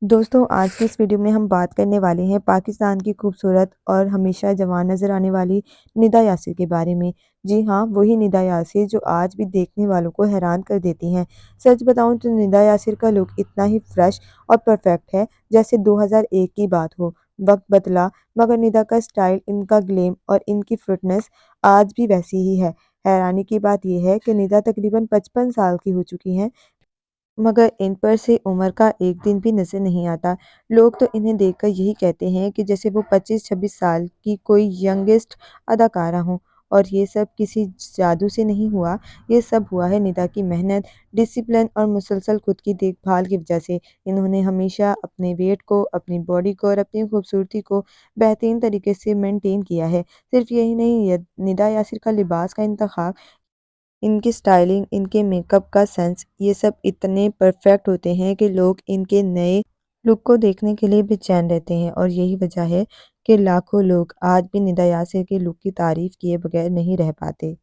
दोस्तों आज की इस वीडियो में हम बात करने वाले हैं पाकिस्तान की खूबसूरत और हमेशा जवान नज़र आने वाली निदा यासिर के बारे में। जी हाँ, वही निदा यासिर जो आज भी देखने वालों को हैरान कर देती हैं। सच बताऊं तो निदा यासिर का लुक इतना ही फ्रेश और परफेक्ट है जैसे 2001 की बात हो। वक्त बदला मगर निदा का स्टाइल, इनका ग्लेम और इनकी फिटनेस आज भी वैसी ही है। हैरानी की बात यह है कि निदा तकरीबन 55 साल की हो चुकी हैं, मगर इन पर से उम्र का एक दिन भी नज़र नहीं आता। लोग तो इन्हें देखकर यही कहते हैं कि जैसे वो 25-26 साल की कोई यंगेस्ट अदाकारा हों। और ये सब किसी जादू से नहीं हुआ, ये सब हुआ है निदा की मेहनत, डिसिप्लिन और मुसलसल खुद की देखभाल की वजह से। इन्होंने हमेशा अपने वेट को, अपनी बॉडी को और अपनी खूबसूरती को बेहतरीन तरीके से मेंटेन किया है। सिर्फ यही नहीं, निदा यासिर का लिबास का इंतखाब, इनकी स्टाइलिंग, इनके मेकअप का सेंस, ये सब इतने परफेक्ट होते हैं कि लोग इनके नए लुक को देखने के लिए बेचैन रहते हैं। और यही वजह है कि लाखों लोग आज भी निदा यासिर के लुक की तारीफ किए बगैर नहीं रह पाते।